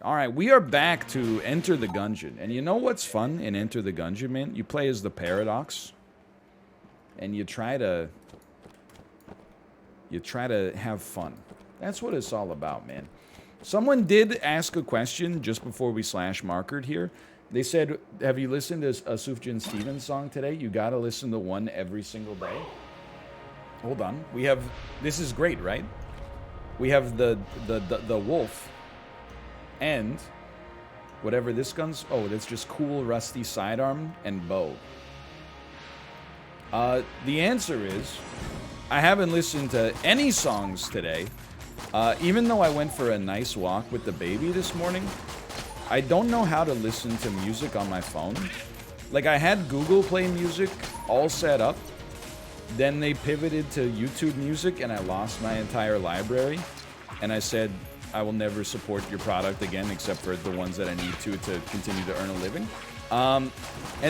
Alright, we are back to Enter the Gungeon. And you know what's fun in Enter the Gungeon, man? You play as the Paradox. And you try to have fun. That's what it's all about, man. Someone did ask a question just before we slash markered here. They said, have you listened to a Sufjan Stevens song today? You gotta listen to one every single day. Hold on. We have... This is great, right? We have the wolf. And whatever this gun's... Oh, that's just cool, rusty sidearm and bow. The answer is, I haven't listened to any songs today. Even though I went for a nice walk with the baby this morning, I don't know how to listen to music on my phone. Like, I had Google Play Music all set up. Then they pivoted to YouTube Music, and I lost my entire library. And I said, I will never support your product again, except for the ones that I need to continue to earn a living. And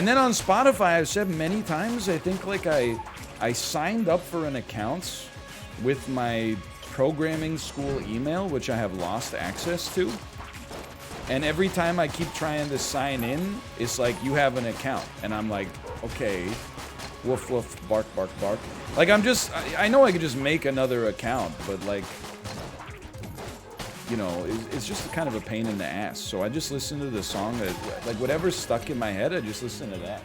then on Spotify, I've said many times, I think like I signed up for an account with my programming school email, which I have lost access to. And every time I keep trying to sign in, it's like, you have an account. And I'm like, okay, woof, woof, bark, bark, bark. Like, I know I could just make another account, but like, you know, it's just kind of a pain in the ass. So I just listen to the song, like whatever's stuck in my head, I just listen to that.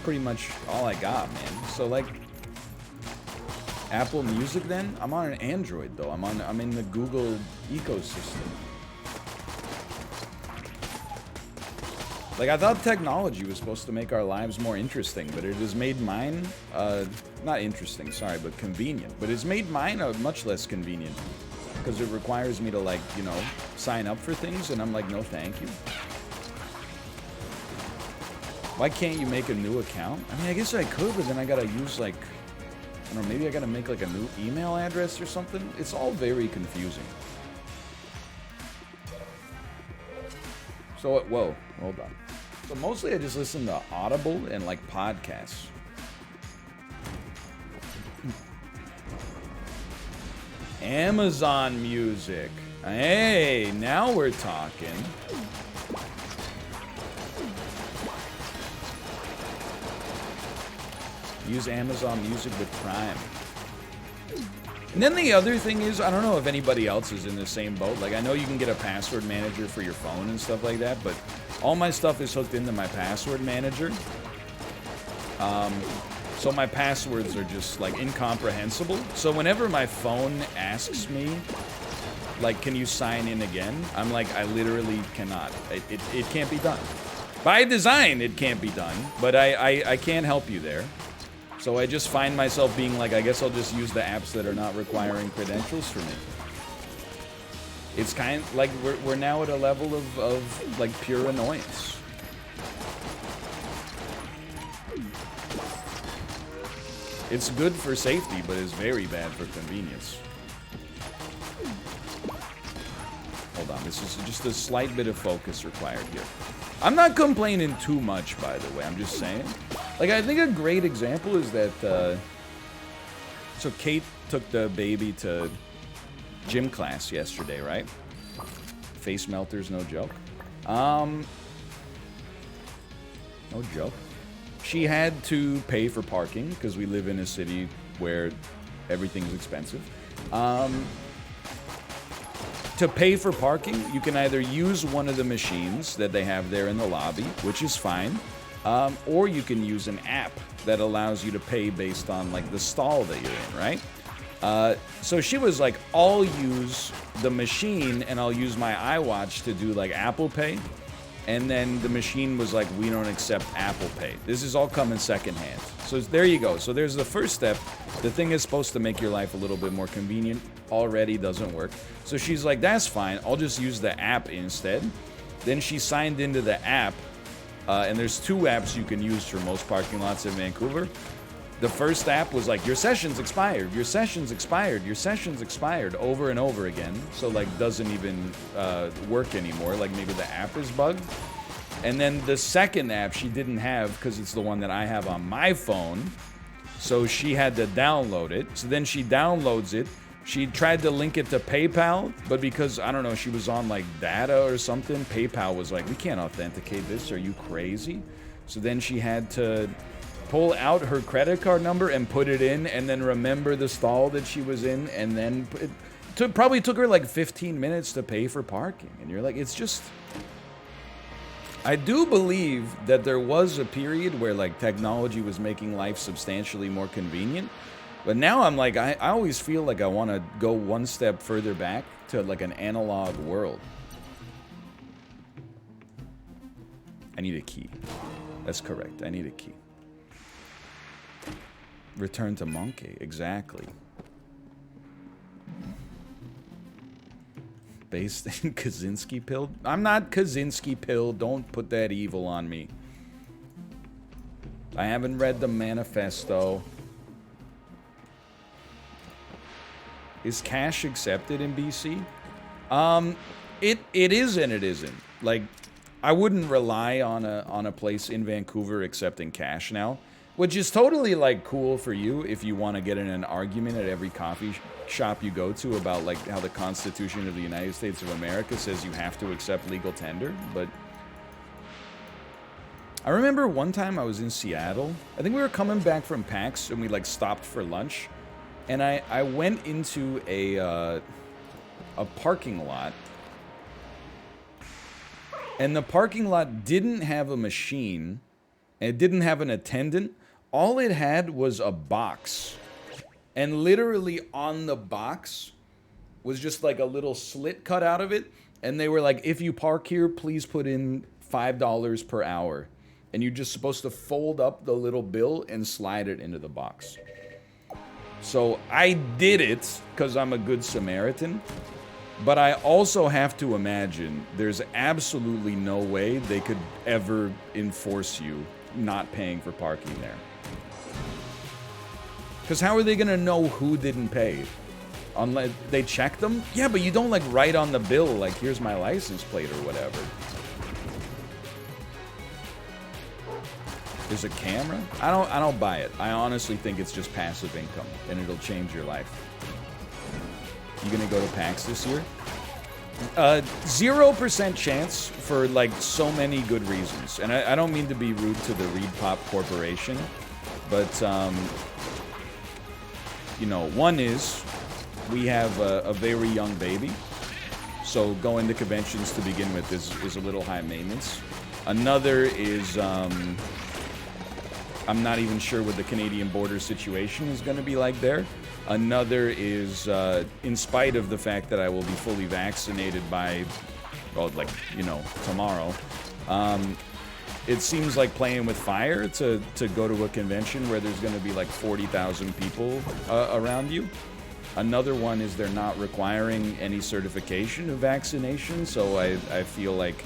Pretty much all I got, man. So like, Apple Music then? I'm on an Android though. I'm in the Google ecosystem. Like, I thought technology was supposed to make our lives more interesting, but it has made mine, not interesting, sorry, but convenient. But it's made mine much less convenient, because it requires me to, like, you know, sign up for things, and I'm like, no thank you. Why can't you make a new account? I mean, I guess I could, but then I gotta use, like, I don't know, maybe I gotta make, like, a new email address or something? It's all very confusing. So, whoa, hold on. So mostly I just listen to Audible and like podcasts. Amazon Music. Hey, now we're talking. Use Amazon Music with Prime. And then the other thing is, I don't know if anybody else is in the same boat. Like, I know you can get a password manager for your phone and stuff like that, but all my stuff is hooked into my password manager. So my passwords are just, like, incomprehensible. So whenever my phone asks me, like, can you sign in again? I'm like, I literally cannot. It can't be done. By design, it can't be done, but I can't help you there. So I just find myself being like, I guess I'll just use the apps that are not requiring credentials for me. It's kind of like we're now at a level of like pure annoyance. It's good for safety, but it's very bad for convenience. Hold on, this is just a slight bit of focus required here. I'm not complaining too much, by the way, I'm just saying. Like, I think a great example is that, so Kate took the baby to gym class yesterday, right? Face melters, no joke. No joke. She had to pay for parking, because we live in a city where everything's expensive. To pay for parking, you can either use one of the machines that they have there in the lobby, which is fine, or you can use an app that allows you to pay based on, like, the stall that you're in, right? So she was like, I'll use the machine and I'll use my iWatch to do, like, Apple Pay. And then the machine was like, we don't accept Apple Pay. This is all coming secondhand. So there you go. So there's the first step. The thing is supposed to make your life a little bit more convenient. Already doesn't work. So she's like, that's fine. I'll just use the app instead. Then she signed into the app. And there's two apps you can use for most parking lots in Vancouver. The first app was like, your session's expired, your session's expired, your session's expired, over and over again. So, like, doesn't even work anymore. Like, maybe the app is bugged. And then the second app she didn't have, because it's the one that I have on my phone. So she had to download it. So then she downloads it, She tried to link it to PayPal, but because, I don't know, she was on like data or something, PayPal was like, we can't authenticate this, are you crazy? So then she had to pull out her credit card number and put it in, and then remember the stall that she was in, and then probably took her like 15 minutes to pay for parking. And you're like, it's just... I do believe that there was a period where like technology was making life substantially more convenient. But now I'm like, I always feel like I want to go one step further back to like an analog world. I need a key. That's correct. I need a key. Return to Monkey. Exactly. Based in Kaczynski Pill? I'm not Kaczynski Pill. Don't put that evil on me. I haven't read the manifesto. Is cash accepted in BC? It is and it isn't. Like, I wouldn't rely on a place in Vancouver accepting cash now, which is totally like cool for you if you want to get in an argument at every coffee shop you go to about like how the Constitution of the United States of America says you have to accept legal tender. But I remember one time I was in Seattle. I think we were coming back from PAX and we like stopped for lunch. And I went into a parking lot, and the parking lot didn't have a machine, and it didn't have an attendant. All it had was a box, and literally on the box was just like a little slit cut out of it, and they were like, if you park here, please put in $5 per hour. And you're just supposed to fold up the little bill and slide it into the box. So I did it because I'm a good Samaritan, but I also have to imagine there's absolutely no way they could ever enforce you not paying for parking there. Because how are they going to know who didn't pay? Unless they check them? Yeah, but you don't like write on the bill like, here's my license plate or whatever. There's a camera? I don't buy it. I honestly think it's just passive income, and it'll change your life. You gonna go to PAX this year? 0% chance for like so many good reasons. And I don't mean to be rude to the Reed Pop Corporation, but you know, one is we have a very young baby, so going to conventions to begin with is a little high maintenance. Another is I'm not even sure what the Canadian border situation is going to be like there. Another is, in spite of the fact that I will be fully vaccinated by, well, like, you know, tomorrow, it seems like playing with fire to go to a convention where there's going to be like 40,000 people around you. Another one is they're not requiring any certification of vaccination, so I feel like,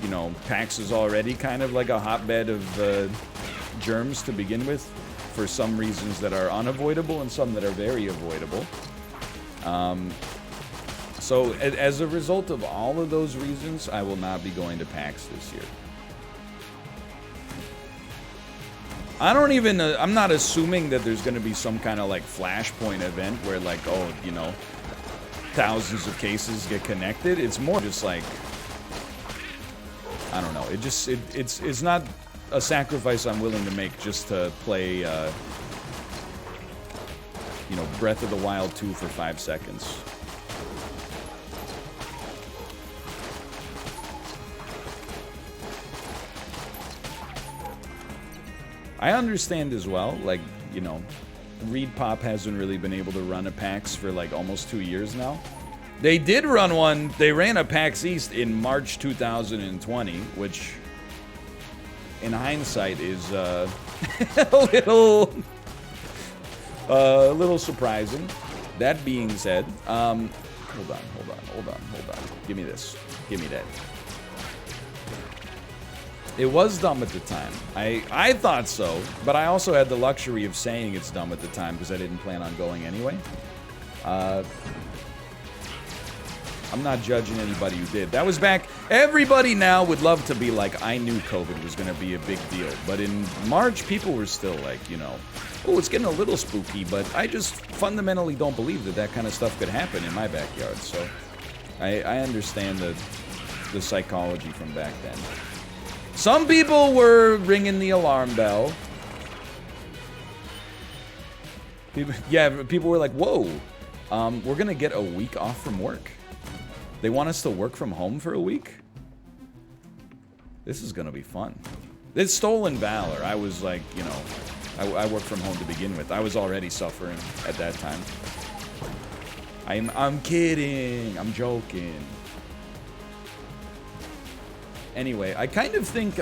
you know, PAX is already kind of like a hotbed of germs to begin with, for some reasons that are unavoidable and some that are very avoidable. So as a result of all of those reasons, I will not be going to PAX this year. I don't even, I'm not assuming that there's going to be some kind of like flashpoint event where like, oh, you know, thousands of cases get connected. It's more just like, I don't know. It's not a sacrifice I'm willing to make just to play, you know, Breath of the Wild 2 for 5 seconds. I understand as well, like, you know, Reed Pop hasn't really been able to run a PAX for like almost 2 years now. They did run one, they ran a PAX East in March 2020, which in hindsight is a little surprising. That being said, hold on. Give me this. Give me that. It was dumb at the time. I thought so, but I also had the luxury of saying it's dumb at the time because I didn't plan on going anyway. I'm not judging anybody who did. That was back... Everybody now would love to be like, I knew COVID was going to be a big deal. But in March, people were still like, you know, oh, it's getting a little spooky. But I just fundamentally don't believe that that kind of stuff could happen in my backyard. So I understand the psychology from back then. Some people were ringing the alarm bell. People were like, whoa, we're going to get a week off from work. They want us to work from home for a week? This is going to be fun. It's stolen valor. I was like, you know, I worked from home to begin with. I was already suffering at that time. I'm kidding. I'm joking. Anyway, I kind of think,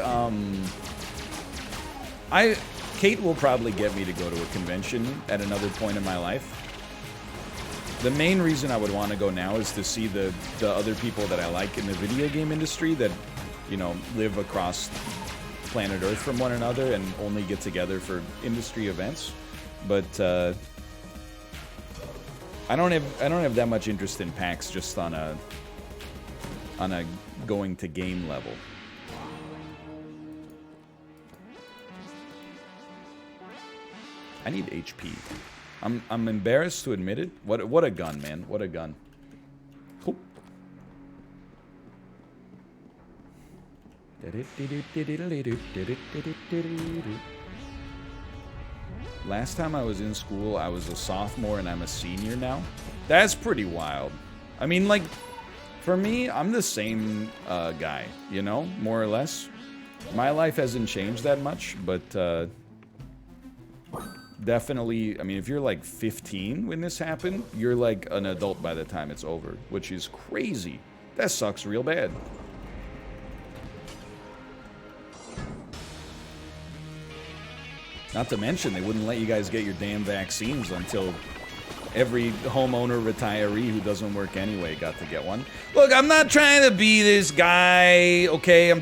Kate will probably get me to go to a convention at another point in my life. The main reason I would want to go now is to see the other people that I like in the video game industry that, you know, live across planet Earth from one another and only get together for industry events. But I don't have that much interest in PAX just on a going to game level. I need HP. I'm embarrassed to admit it. What a gun, man. What a gun. Cool. Last time I was in school, I was a sophomore and I'm a senior now. That's pretty wild. I mean, like, for me, I'm the same guy, you know, more or less. My life hasn't changed that much, but definitely, I mean, if you're like 15 when this happened, you're like an adult by the time it's over, which is crazy. That sucks real bad. Not to mention, they wouldn't let you guys get your damn vaccines until every homeowner retiree who doesn't work anyway got to get one. Look, I'm not trying to be this guy, okay?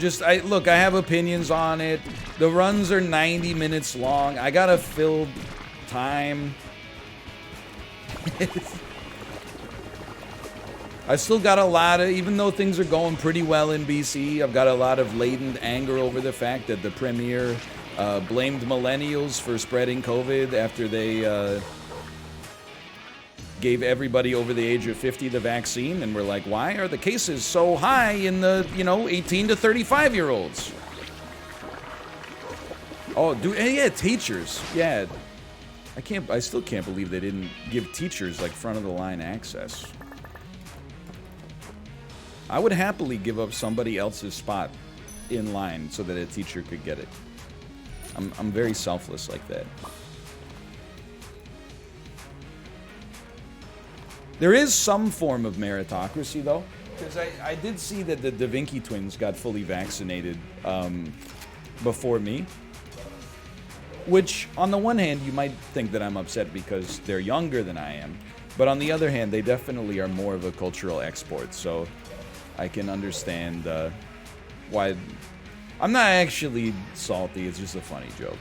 Look, I have opinions on it. The runs are 90 minutes long. I gotta fill time. I still got a lot of, even though things are going pretty well in BC, I've got a lot of latent anger over the fact that the premier blamed millennials for spreading COVID after they gave everybody over the age of 50 the vaccine, and we're like, why are the cases so high in the, you know, 18 to 35-year-olds? Oh, yeah, teachers. Yeah. I still can't believe they didn't give teachers, like, front-of-the-line access. I would happily give up somebody else's spot in line so that a teacher could get it. I'm very selfless like that. There is some form of meritocracy, though, because I did see that the Da Vinci twins got fully vaccinated before me. Which, on the one hand, you might think that I'm upset because they're younger than I am. But on the other hand, they definitely are more of a cultural export, so I can understand why... I'm not actually salty, it's just a funny joke.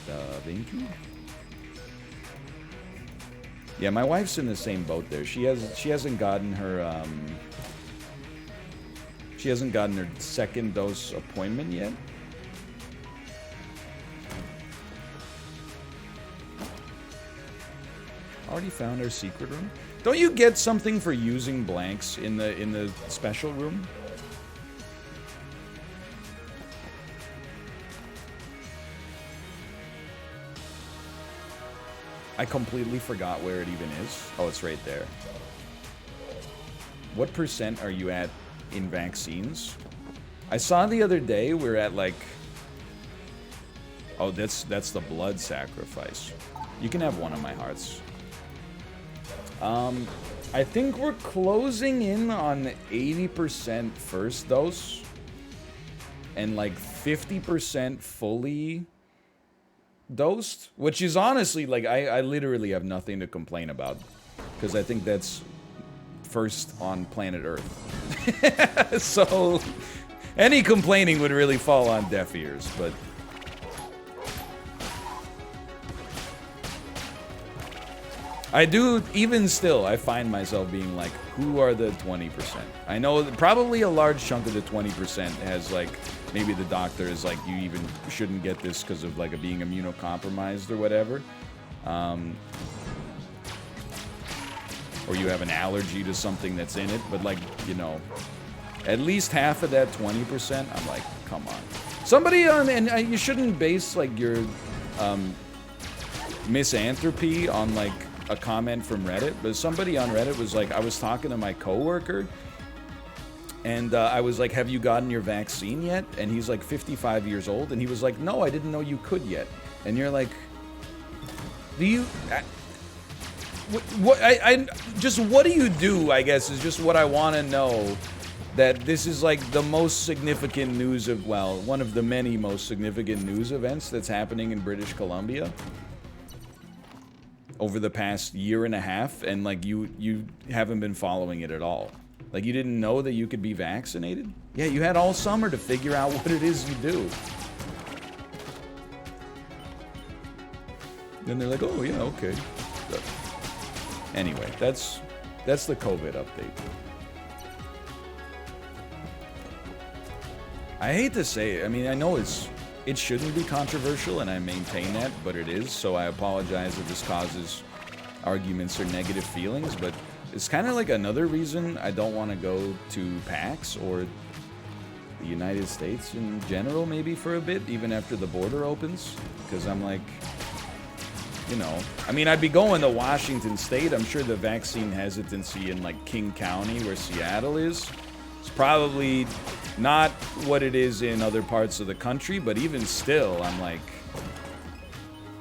Da Vinci? Yeah, my wife's in the same boat there. She hasn't gotten her second dose appointment yet. Already found our secret room. Don't you get something for using blanks in the special room? I completely forgot where it even is. Oh, it's right there. What % are you at in vaccines? I saw the other day we're at like... Oh, that's the blood sacrifice. You can have one of my hearts. I think we're closing in on 80% first dose. And like 50% fully dosed. Which is honestly, like, I literally have nothing to complain about. Because I think that's first on planet Earth. So, any complaining would really fall on deaf ears, but... I do, even still, I find myself being like, who are the 20%? I know that probably a large chunk of the 20% has like, maybe the doctor is like, you even shouldn't get this because of like being immunocompromised or whatever. Or you have an allergy to something that's in it, but like, you know, at least half of that 20%, I'm like, come on. Somebody on, and you shouldn't base like your misanthropy on like a comment from Reddit, but somebody on Reddit was like, I was talking to my coworker, and I was like, have you gotten your vaccine yet? And he's like 55 years old, and he was like, no, I didn't know you could yet. And you're like, do you... what do you do, I guess, is just what I want to know. That this is like the most significant news of, well, one of the many most significant news events that's happening in British Columbia over the past year and a half, and like you haven't been following it at all. Like you didn't know that you could be vaccinated? Yeah, you had all summer to figure out what it is you do. Then they're like, oh yeah, okay. Anyway, that's the COVID update. I hate to say it. I mean, I know it shouldn't be controversial, and I maintain that, but it is, so I apologize if this causes arguments or negative feelings, but it's kind of like another reason I don't want to go to PAX or the United States in general, maybe for a bit, even after the border opens, because I'm like... You know, I mean, I'd be going to Washington State. I'm sure the vaccine hesitancy in, like, King County, where Seattle is probably not what it is in other parts of the country, but even still, I'm like,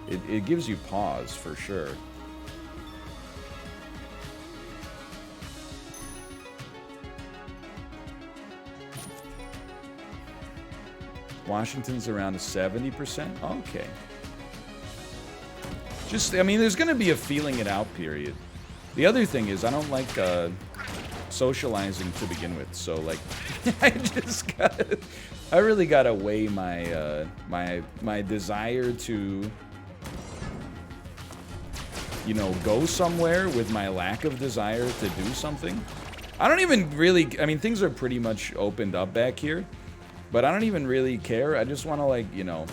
it gives you pause, for sure. Washington's around a 70%? Okay. Just, I mean, there's going to be a feeling it out period. The other thing is, I don't like socializing to begin with. So, like, I really got to weigh my, my desire to, you know, go somewhere with my lack of desire to do something. I don't even really, I mean, things are pretty much opened up back here. But I don't even really care. I just want to, like, you know...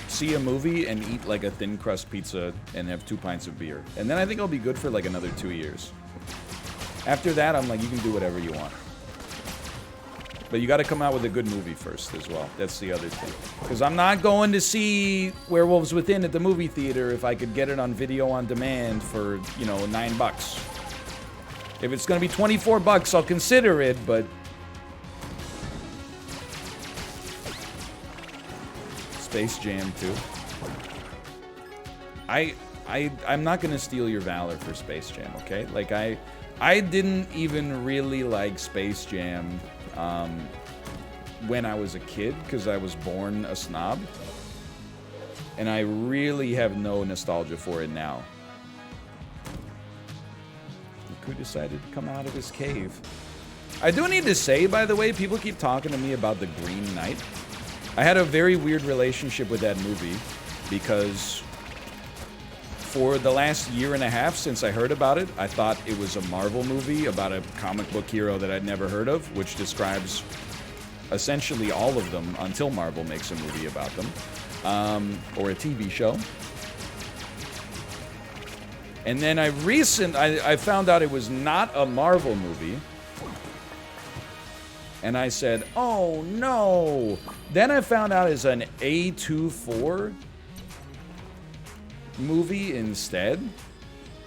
see a movie and eat like a thin crust pizza and have 2 pints of beer. And then I think I'll be good for like another 2 years. After that, I'm like, you can do whatever you want. But you gotta come out with a good movie first as well. That's the other thing. Because I'm not going to see Werewolves Within at the movie theater if I could get it on video on demand for, you know, $9. If it's gonna be $24, I'll consider it, but... Space Jam 2. I'm not gonna steal your valor for Space Jam, okay? Like, I didn't even really like Space Jam when I was a kid, because I was born a snob. And I really have no nostalgia for it now. Look who decided to come out of his cave. I do need to say, by the way, people keep talking to me about The Green Knight. I had a very weird relationship with that movie because for the last year and a half since I heard about it, I thought it was a Marvel movie about a comic book hero that I'd never heard of, which describes essentially all of them until Marvel makes a movie about them, or a TV show. And then I found out it was not a Marvel movie. And I said, oh no. Then I found out it's an A24 movie instead.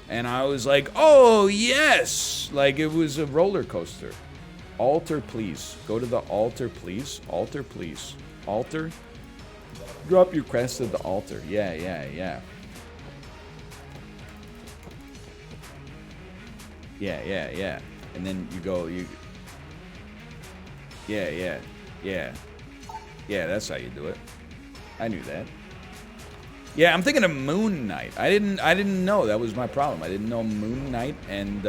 And I was like, oh yes. Like it was a roller coaster. Altar, please. Go to the altar, please. Altar, please. Altar. Drop your crest at the altar. Yeah. Yeah. And then you go, Yeah, that's how you do it. I knew that. Yeah, I'm thinking of Moon Knight. I didn't know. That was my problem. I didn't know Moon Knight and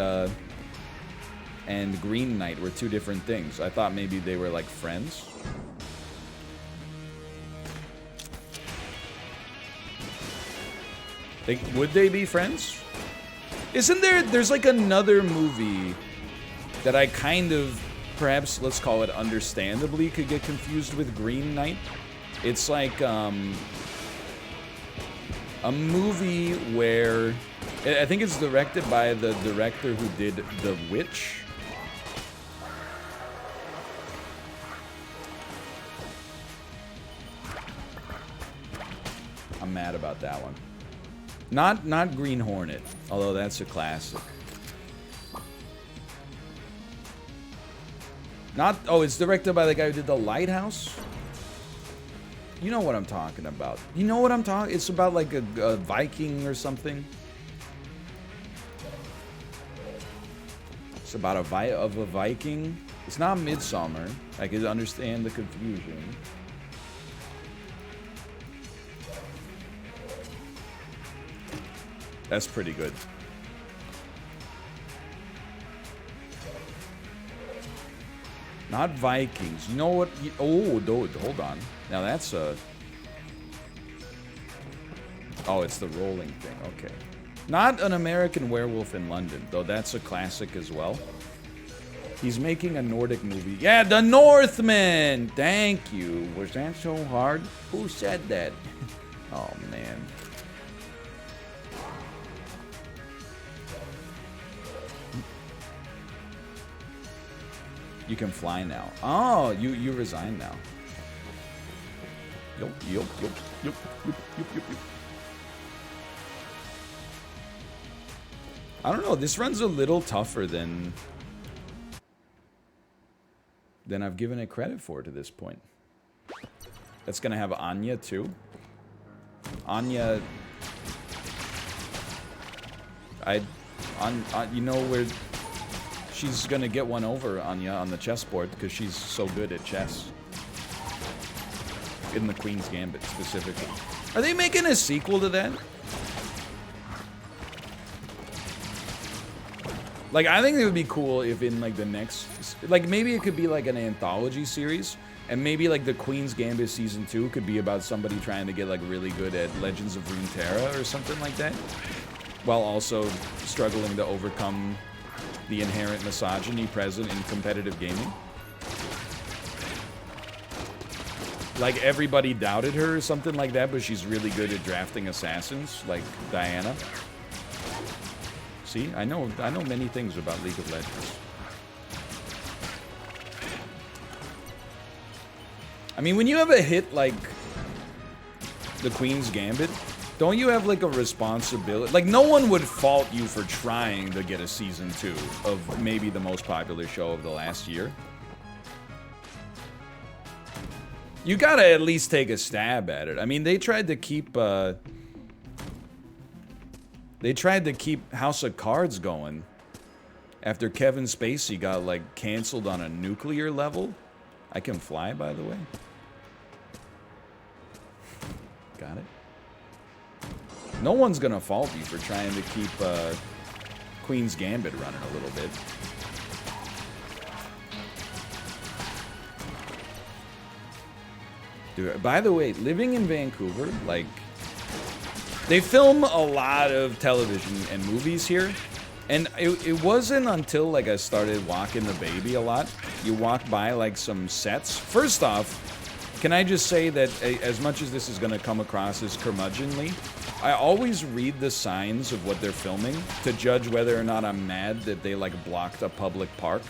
Green Knight were two different things. I thought maybe they were like friends. Would they be friends? Isn't there's like another movie that I kind of, perhaps let's call it understandably, could get confused with Green Knight. It's like a movie where I think it's directed by the director who did The Witch. I'm mad about that one. Not Green Hornet, although that's a classic. It's directed by the guy who did The Lighthouse? You know what I'm talking about. You know what I'm talking... It's about like a Viking or something. It's about a Viking. It's not Midsummer. I can understand the confusion. That's pretty good. Not Vikings. You know what? Oh, dude, hold on. Now that's a... Oh, it's the rolling thing. Okay. Not An American Werewolf in London, though that's a classic as well. He's making a Nordic movie. Yeah, The Northman! Thank you. Was that so hard? Who said that? Oh, man. You can fly now. Oh, you resign now. Yup. I don't know. This run's a little tougher than I've given it credit for to this point. That's gonna have Anya too. Anya, you know where she's gonna get one over Anya on the chessboard because she's so good at chess. In the Queen's Gambit specifically. Are they making a sequel to that? Like, I think it would be cool if in, like, the next... Like, maybe it could be, like, an anthology series. And maybe, like, the Queen's Gambit Season 2 could be about somebody trying to get, like, really good at Legends of Runeterra or something like that. While also struggling to overcome the inherent misogyny present in competitive gaming. Like, everybody doubted her or something like that, but she's really good at drafting assassins, like Diana. See, I know many things about League of Legends. I mean, when you have a hit like the Queen's Gambit, don't you have like a responsibility? Like, no one would fault you for trying to get a season 2 of maybe the most popular show of the last year. You gotta at least take a stab at it. I mean, they tried to keep House of Cards going after Kevin Spacey got, like, canceled on a nuclear level. I can fly, by the way. Got it. No one's gonna fault you for trying to keep Queen's Gambit running a little bit. Dude, by the way, living in Vancouver, like... They film a lot of television and movies here, and it wasn't until, like, I started walking the baby a lot, you walk by, like, some sets. First off, can I just say that as much as this is going to come across as curmudgeonly, I always read the signs of what they're filming to judge whether or not I'm mad that they, like, blocked a public park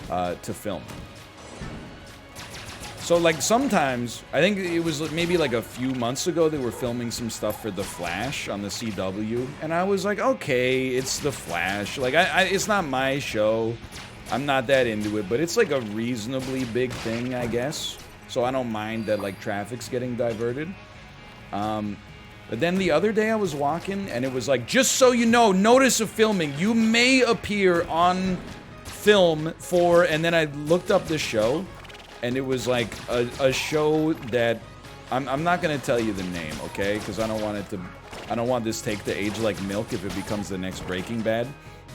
to film. So, like, sometimes, I think it was maybe like a few months ago, they were filming some stuff for The Flash on the CW, and I was like, okay, it's The Flash. Like, it's not my show. I'm not that into it, but it's like a reasonably big thing, I guess. So I don't mind that, like, traffic's getting diverted. But then the other day I was walking, and it was like, just so you know, notice of filming. You may appear on film for, and then I looked up the show. And it was like a show that I'm not gonna tell you the name, okay? Because I don't want this take to age like milk if it becomes the next Breaking Bad,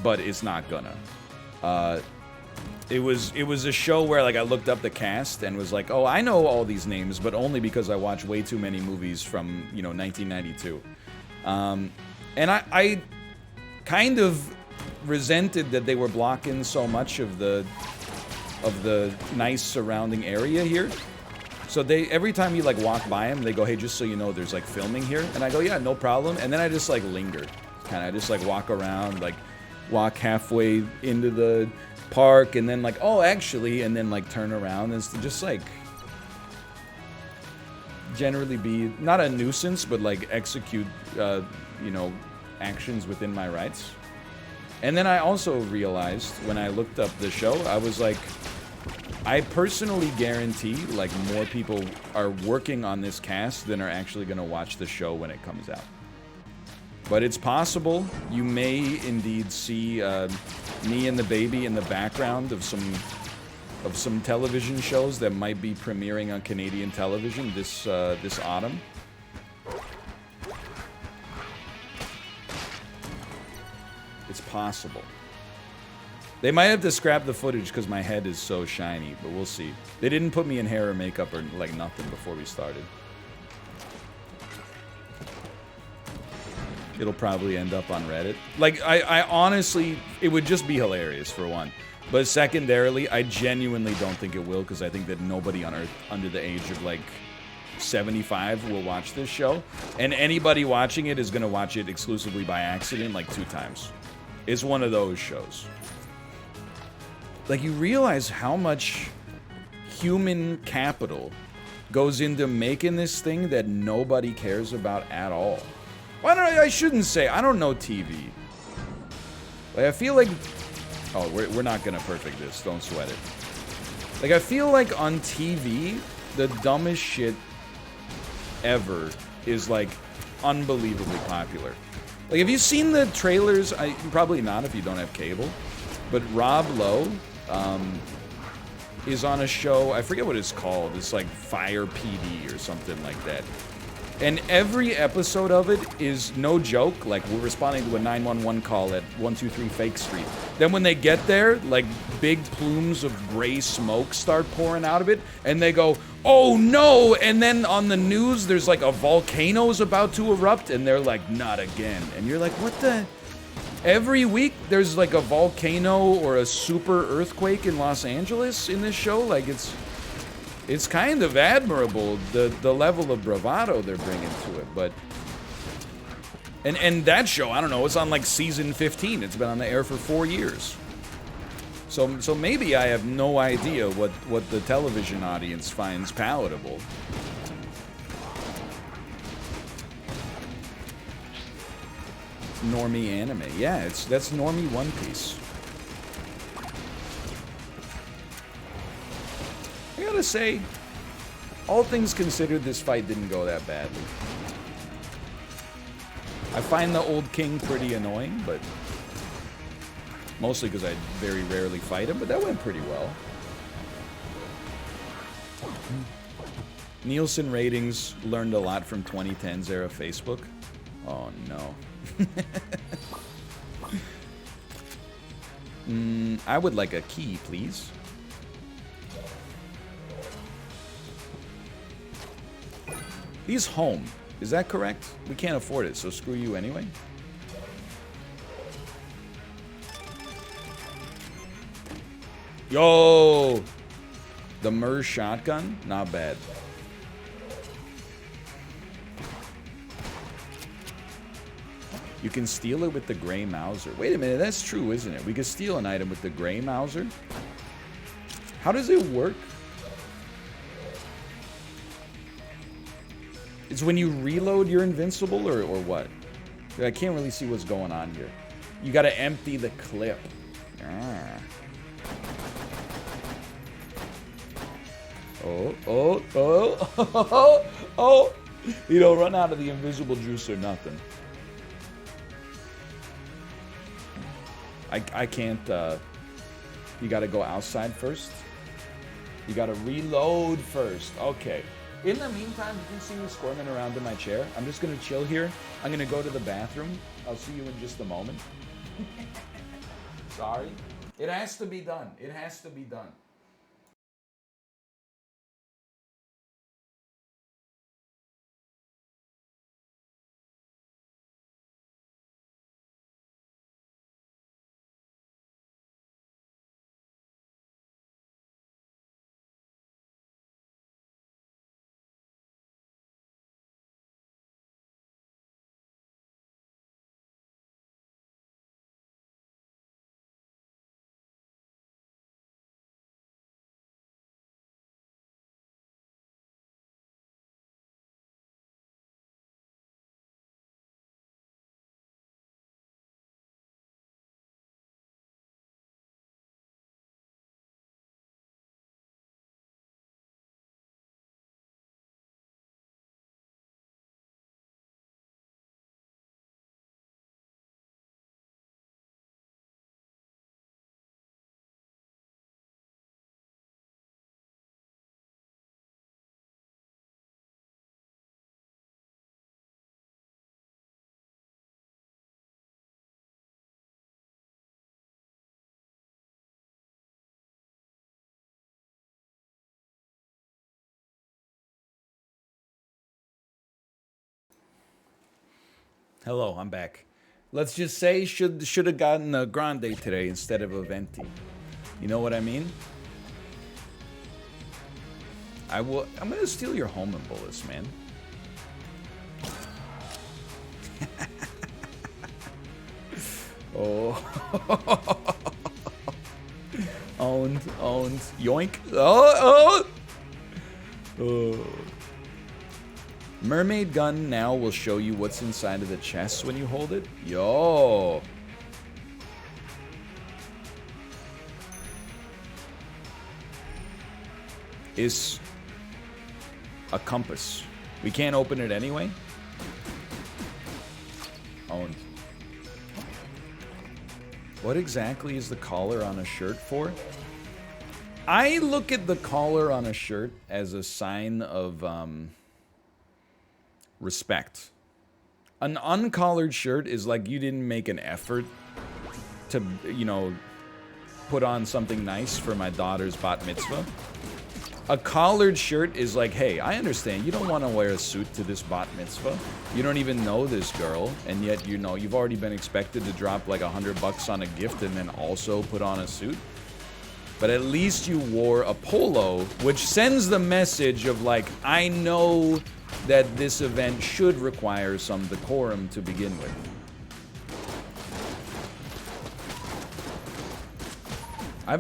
but it's not gonna. It was a show where, like, I looked up the cast and was like, oh, I know all these names, but only because I watch way too many movies from, you know, 1992. And I kind of resented that they were blocking so much of the nice surrounding area here. So every time you like walk by them, they go, hey, just so you know, there's like filming here. And I go, yeah, no problem. And then I just like linger. Kind of just like walk around, like walk halfway into the park and then like, oh, actually, and then like turn around and just like generally be not a nuisance, but like execute, you know, actions within my rights. And then I also realized when I looked up the show, I was like, I personally guarantee like more people are working on this cast than are actually going to watch the show when it comes out. But it's possible you may indeed see me and the baby in the background of some television shows that might be premiering on Canadian television this autumn. It's possible. They might have to scrap the footage because my head is so shiny, but we'll see. They didn't put me in hair or makeup or like nothing before we started. It'll probably end up on Reddit. Like, I honestly, it would just be hilarious for one. But secondarily, I genuinely don't think it will because I think that nobody on Earth under the age of like 75 will watch this show. And anybody watching it is going to watch it exclusively by accident like 2 times. It's one of those shows. Like, you realize how much human capital goes into making this thing that nobody cares about at all. Why don't I shouldn't say, I don't know TV. Like, I feel like... Oh, we're not gonna perfect this. Don't sweat it. Like, I feel like on TV, the dumbest shit ever is, like, unbelievably popular. Like, have you seen the trailers? Probably not if you don't have cable. But Rob Lowe is on a show, I forget what it's called. It's like Fire PD or something like that. And every episode of it is no joke. Like, we're responding to a 911 call at 123 Fake Street. Then when they get there, like, big plumes of gray smoke start pouring out of it. And they go, oh no! And then on the news, there's like a volcano's about to erupt. And they're like, not again. And you're like, what the... Every week, there's like a volcano or a super earthquake in Los Angeles in this show. Like, it's kind of admirable, the level of bravado they're bringing to it. But and that show, I don't know, it's on like season 15. It's been on the air for 4 years. So maybe I have no idea what the television audience finds palatable. Normie anime. Yeah, that's normie One Piece. I gotta say, all things considered, this fight didn't go that badly. I find the old king pretty annoying, but mostly because I very rarely fight him, but that went pretty well. Nielsen ratings learned a lot from 2010's era Facebook. Oh no. I would like a key, please. He's home. Is that correct? We can't afford it, so screw you anyway. Yo! The Mers shotgun? Not bad. You can steal it with the gray Mauser. Wait a minute, that's true, isn't it? We can steal an item with the gray Mauser. How does it work? It's when you reload, you're invincible, or what? I can't really see what's going on here. You gotta empty the clip. Ah. Oh. You don't run out of the invisible juice or nothing. I can't, you gotta go outside first. You gotta reload first. Okay. In the meantime, you can see me squirming around in my chair. I'm just gonna chill here. I'm gonna go to the bathroom. I'll see you in just a moment. Sorry. It has to be done. It has to be done. Hello, I'm back. Let's just say should have gotten a grande today instead of a venti. You know what I mean? I'm gonna steal your homing bullets, man. Oh. Owned. Yoink. Oh. Mermaid gun now will show you what's inside of the chest when you hold it. Yo. Is a compass. We can't open it anyway. Owned. What exactly is the collar on a shirt for? I look at the collar on a shirt as a sign of respect. An uncollared shirt is like you didn't make an effort to, you know, put on something nice for my daughter's bat mitzvah. A collared shirt is like, hey, I understand you don't want to wear a suit to this bat mitzvah. You don't even know this girl, and yet, you know, you've already been expected to drop like $100 on a gift and then also put on a suit. But at least you wore a polo, which sends the message of like, I know that this event should require some decorum to begin with. I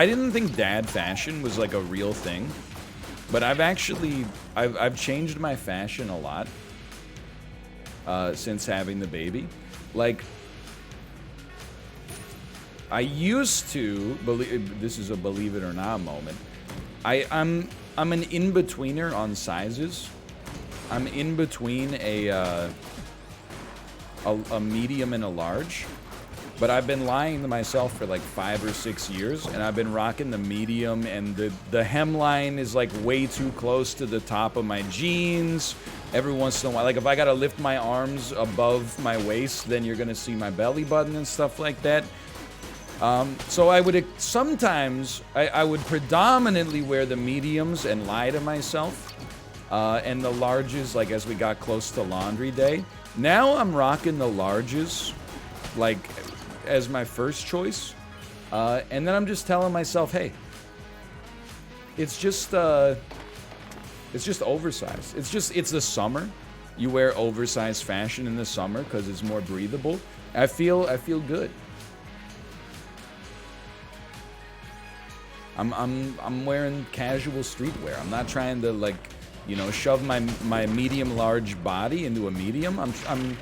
didn't think dad fashion was like a real thing, but I've changed my fashion a lot since having the baby. Like, I used to believe, this is a believe it or not moment. I'm an in-betweener on sizes. I'm in between a medium and a large. But I've been lying to myself for like 5 or 6 years, and I've been rocking the medium, and the hemline is like way too close to the top of my jeans. Every once in a while, like if I gotta lift my arms above my waist, then you're gonna see my belly button and stuff like that. So I would sometimes, I would predominantly wear the mediums and lie to myself, and the larges like as we got close to laundry day. Now I'm rocking the larges, like, as my first choice, and then I'm just telling myself, hey, it's just oversized. It's the summer. You wear oversized fashion in the summer because it's more breathable. I feel good. I'm wearing casual streetwear. I'm not trying to, like, you know, shove my medium large body into a medium. I'm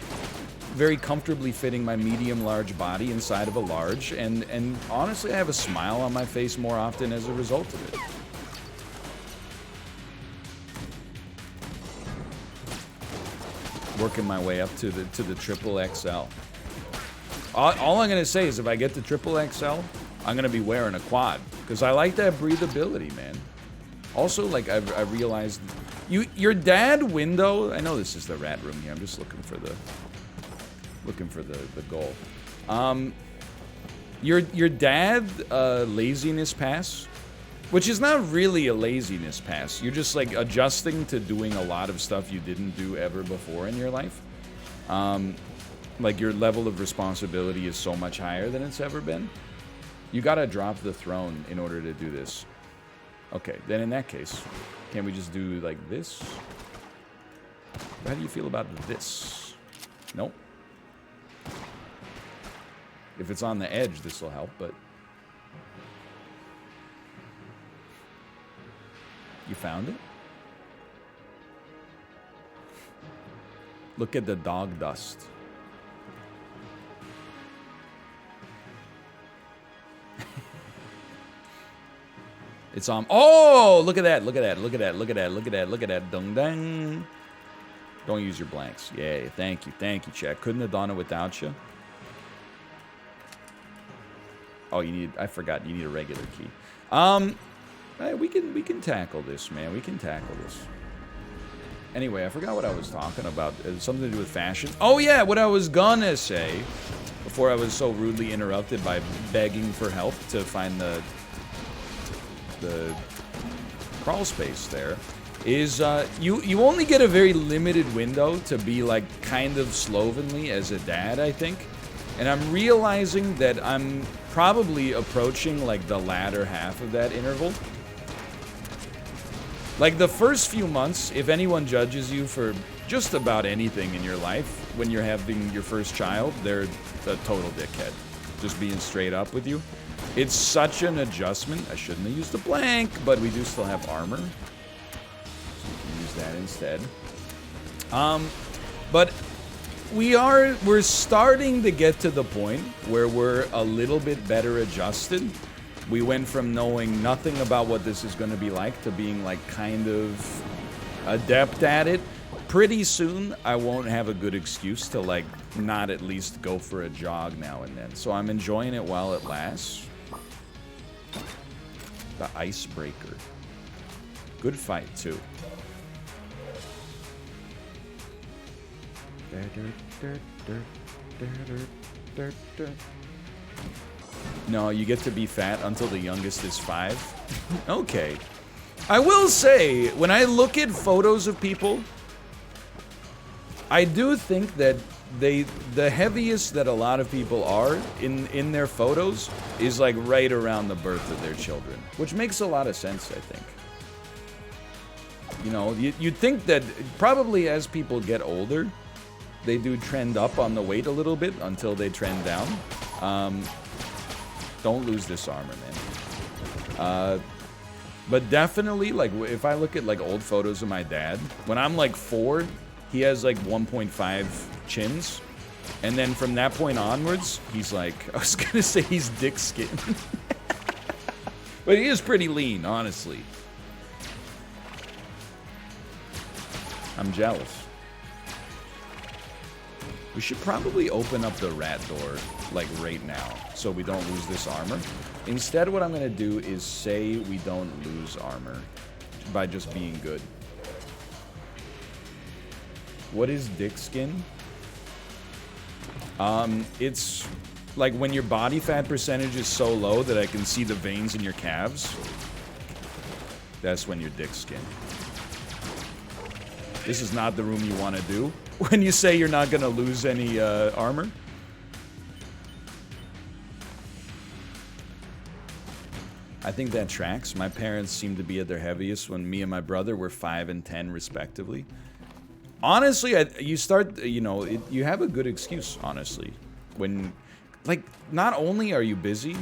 very comfortably fitting my medium-large body inside of a large, and honestly, I have a smile on my face more often as a result of it. Working my way up to the triple XL. All I'm gonna say is if I get the triple XL, I'm gonna be wearing a quad because I like that breathability, man. Also, like I realized, your dad window. I know this is the rat room here. I'm just looking for the goal. Your dad laziness pass, which is not really a laziness pass. You're just like adjusting to doing a lot of stuff you didn't do ever before in your life. Like your level of responsibility is so much higher than it's ever been. You gotta drop the throne in order to do this. Okay, then in that case, can we just do like this? How do you feel about this? Nope. If it's on the edge, this will help, but... You found it? Look at the dog dust. It's on... Oh! Look at that, look at that, look at that, look at that, look at that, look at that. Dung dang. Don't use your blanks. Yay, thank you, Chad. Couldn't have done it without you. Oh, I forgot, you need a regular key. We can tackle this, man. We can tackle this. Anyway, I forgot what I was talking about. It was something to do with fashion. Oh, yeah, what I was gonna say before I was so rudely interrupted by begging for help to find the crawl space there. is you only get a very limited window to be like kind of slovenly as a dad, I think. And I'm realizing that I'm probably approaching like the latter half of that interval. Like the first few months, if anyone judges you for just about anything in your life when you're having your first child, they're a total dickhead. Just being straight up with you. It's such an adjustment. I shouldn't have used the blank, but we do still have armor. So we can use that instead. But we're starting to get to the point where we're a little bit better adjusted. We went from knowing nothing about what this is going to be like to being like kind of adept at it. Pretty soon, I won't have a good excuse to like not at least go for a jog now and then. So I'm enjoying it while it lasts. The icebreaker. Good fight too. No, you get to be fat until the youngest is 5. Okay. I will say, when I look at photos of people, I do think that the heaviest that a lot of people are in their photos is like right around the birth of their children, which makes a lot of sense, I think. You know, you'd think that probably as people get older, they do trend up on the weight a little bit until they trend down. Don't lose this armor, man. But definitely, like, if I look at, like, old photos of my dad, when I'm, like, 4, he has, like, 1.5 chins. And then from that point onwards, he's, like, I was gonna say he's dick skin. But he is pretty lean, honestly. I'm jealous. We should probably open up the rat door, like, right now, so we don't lose this armor. Instead, what I'm gonna do is say we don't lose armor by just being good. What is dick skin? It's like when your body fat percentage is so low that I can see the veins in your calves. That's when you're dick skin. This is not the room you want to do when you say you're not gonna lose any armor. I think that tracks. My parents seemed to be at their heaviest when me and my brother were 5 and 10 respectively. Honestly, you start, you know, you have a good excuse, honestly. When, like, not only are you busy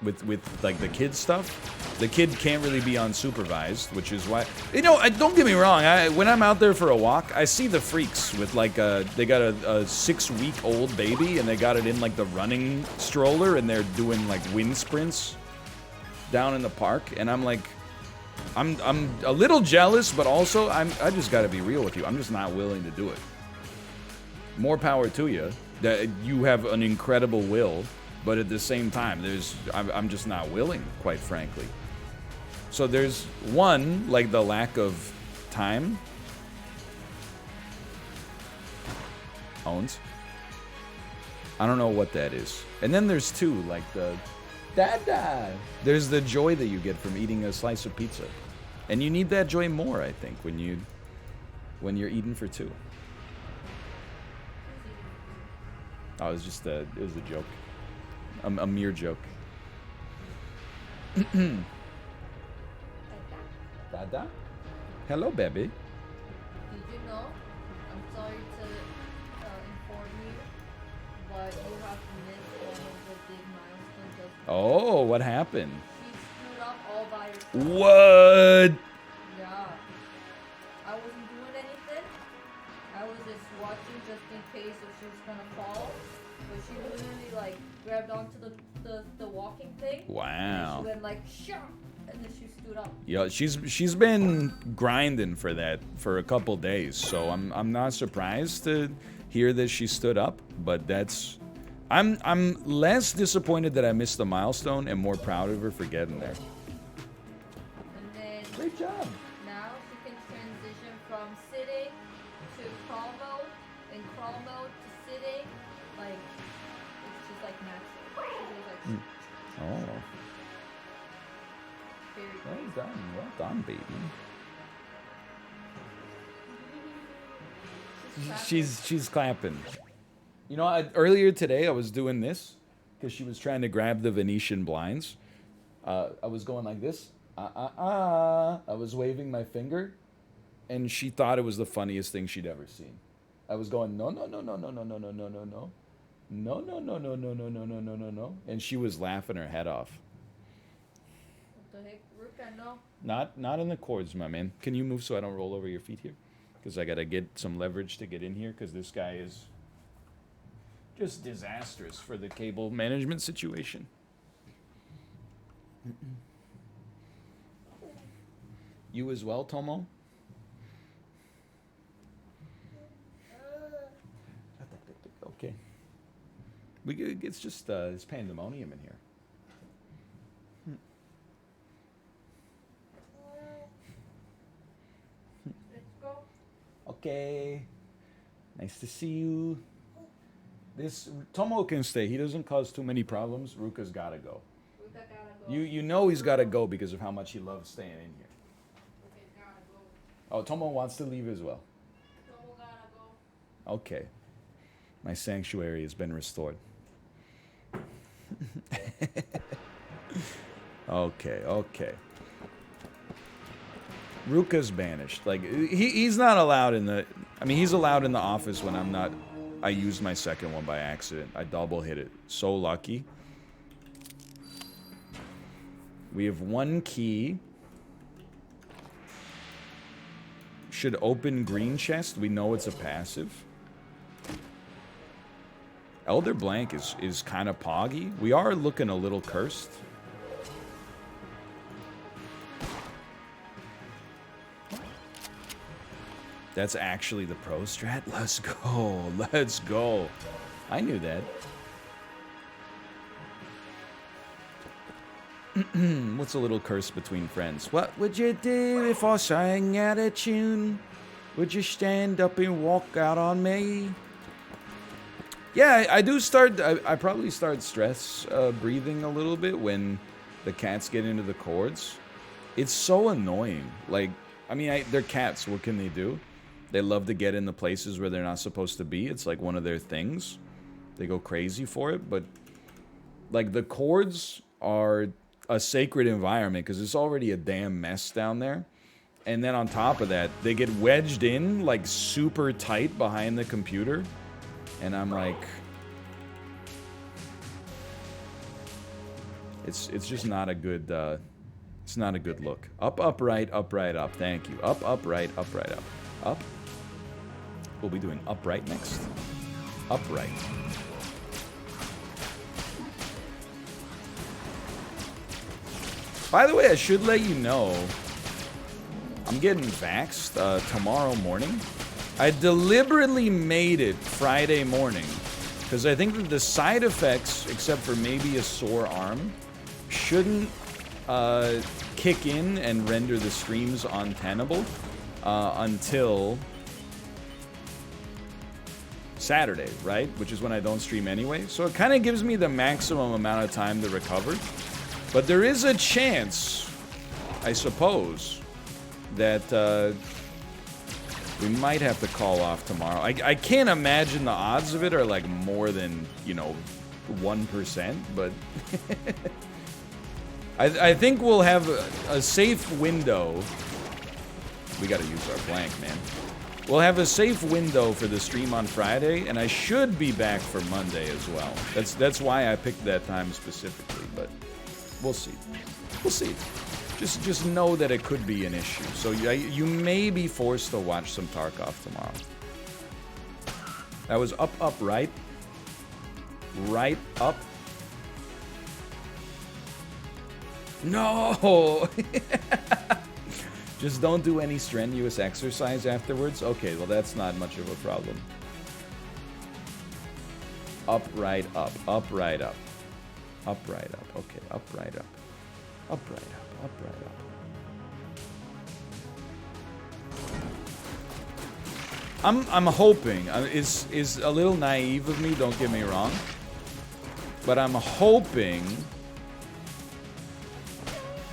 with like, the kid stuff, the kid can't really be unsupervised, which is why, you know, don't get me wrong, when I'm out there for a walk, I see the freaks with, like, they got a 6-week-old baby, and they got it in, like, the running stroller, and they're doing, like, wind sprints down in the park, and I'm like, I'm a little jealous, but also I just gotta be real with you. I'm just not willing to do it. More power to you. That you have an incredible will, but at the same time, I'm just not willing, quite frankly. So there's one, like the lack of time. Owns. I don't know what that is. And then there's 2, like the Dada. There's the joy that you get from eating a slice of pizza. And you need that joy more, I think, when you're eating for 2. Oh, it was just it was a joke. A mere joke. Dada? Hello, baby. Did you know? I'm sorry to inform you, but you have missed one of the big milestones. Oh, what happened? She screwed up all by herself. What? Yeah. I wasn't doing anything. I was just watching just in case if she was gonna fall. But she literally like grabbed onto the walking thing. Wow. And she went like shoo, and then she stood up. Yeah, she's been grinding for that for a couple days, so I'm not surprised to hear that she stood up, but that's I'm less disappointed that I missed the milestone and more proud of her for getting there. And then Great job. now she can transition from sitting to crawl mode and crawl mode to sitting. Like it's just like natural. She goes like Oh, very well crazy. done, baby. She's clapping. You know, earlier today I was doing this because she was trying to grab the Venetian blinds. I was going like this. I was waving my finger, and she thought it was the funniest thing she'd ever seen. I was going no no no no no no no no no no no. No, no, no, no, no, no, no, no, no, no, no. And she was laughing her head off. What the heck? Ruka, no. Not in the cords, my man. Can you move so I don't roll over your feet here? Because I got to get some leverage to get in here because this guy is just disastrous for the cable management situation. You as well, Tomo? Okay. It's just it's pandemonium in here. Let's go. Okay. Nice to see you. This Tomo can stay. He doesn't cause too many problems. Ruka's gotta go. Ruka gotta go. You know he's gotta go because of how much he loves staying in here. Ruka gotta go. Oh, Tomo wants to leave as well. Tomo gotta go. Okay. My sanctuary has been restored. Okay. Ruka's banished. Like he's not allowed in the. I mean, he's allowed in the office when I'm not. I used my second one by accident. I double hit it. So lucky. We have one key. Should open green chest. We know it's a passive. Elder Blank is kind of poggy. We are looking a little cursed. That's actually the pro strat? Let's go. Let's go. I knew that. What's a little curse between friends? What would you do if I sang out a tune? Would you stand up and walk out on me? Yeah, I do start. I probably start stress breathing a little bit when the cats get into the chords. It's so annoying. Like, I mean, they're cats. What can they do? They love to get in the places where they're not supposed to be. It's like one of their things. They go crazy for it. But, like, the chords are a sacred environment because it's already a damn mess down there. And then on top of that, they get wedged in, like, super tight behind the computer. And I'm like, it's just not a good, it's not a good look. Up, right, up. Thank you. Up, right, up. Up. We'll be doing upright next. Upright. By the way, I should let you know, I'm getting vaxxed tomorrow morning. I deliberately made it Friday morning because I think that the side effects, except for maybe a sore arm, shouldn't kick in and render the streams untenable until Saturday, right? Which is when I don't stream anyway. So it kind of gives me the maximum amount of time to recover. But there is a chance, I suppose, that we might have to call off tomorrow. I can't imagine the odds of it are like more than, 1%, but I think we'll have a safe window. We gotta use our blank, man. We'll have a safe window for the stream on Friday, and I should be back for Monday as well. That's why I picked that time specifically, but we'll see. We'll see. Just know that it could be an issue. So you may be forced to watch some Tarkov tomorrow. That was up, right. Right, up. No! Just don't do any strenuous exercise afterwards? Okay, well that's not much of a problem. Up, right, up. Up, right, up. Up, right, up. Okay, up, right, up. Up, right, up. Up, right, up. I'm hoping, is a little naive of me, don't get me wrong, but I'm hoping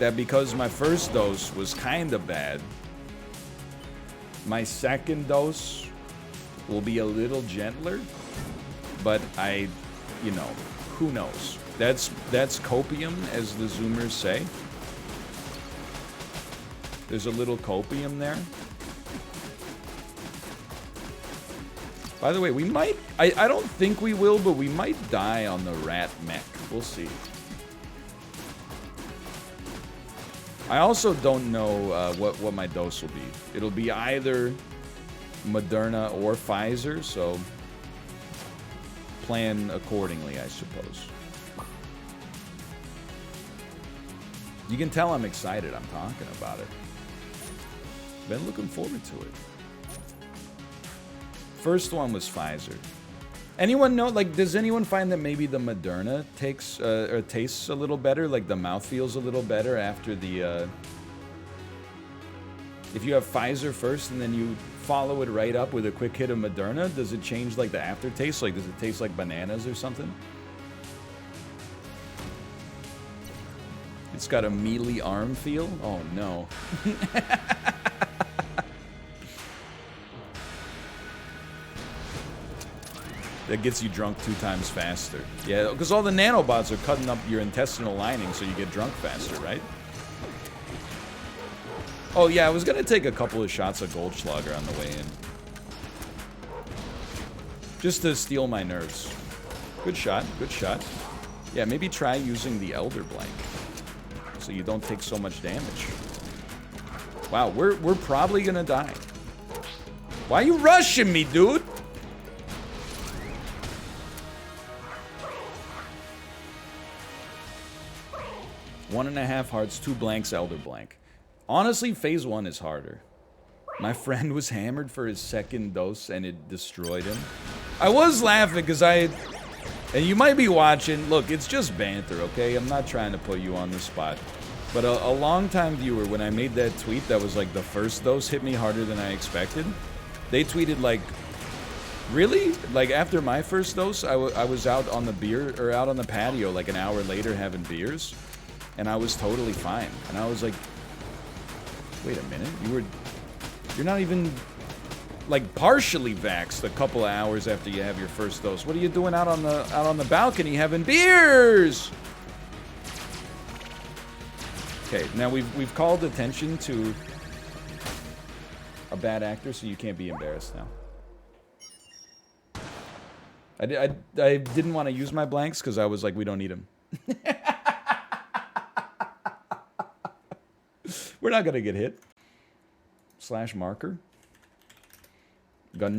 that because my first dose was kind of bad, my second dose will be a little gentler, but you know, who knows? That's copium, as the Zoomers say. There's a little copium there. By the way, we might... I don't think we will, but we might die on the rat mech. We'll see. I also don't know what my dose will be. It'll be either Moderna or Pfizer, so plan accordingly, I suppose. You can tell I'm excited. I'm talking about it. Been looking forward to it. First one was Pfizer. Anyone know, like, does anyone find that maybe the Moderna takes, or tastes a little better? Like, the mouth feels a little better after the, if you have Pfizer first and then you follow it right up with a quick hit of Moderna, does it change, like, the aftertaste? Like, does it taste like bananas or something? It's got a mealy arm feel? Oh, no. That gets you drunk 2 times faster. Yeah, because all the nanobots are cutting up your intestinal lining so you get drunk faster, right? Oh yeah, I was gonna take a couple of shots of Goldschlager on the way in. Just to steal my nerves. Good shot, good shot. Yeah, maybe try using the Elder Blank. So you don't take so much damage. Wow, we're probably gonna die. Why are you rushing me, dude? One and a half hearts, 2 blanks, Elder Blank. Honestly, phase 1 is harder. My friend was hammered for his 2nd dose and it destroyed him. I was laughing because and you might be watching, look, it's just banter, okay? I'm not trying to put you on the spot. But a long-time viewer, when I made that tweet that was like the first dose hit me harder than I expected, they tweeted like, really? Like after my first dose, I was out on the out on the patio like an hour later having beers. And I was totally fine. And I was like, wait a minute, you're not even, like, partially vaxxed a couple of hours after you have your first dose. What are you doing out on the balcony having beers? Okay, now we've called attention to a bad actor, so you can't be embarrassed now. I didn't want to use my blanks because I was like, we don't need them. We're not gonna get hit. /marker. Gungeon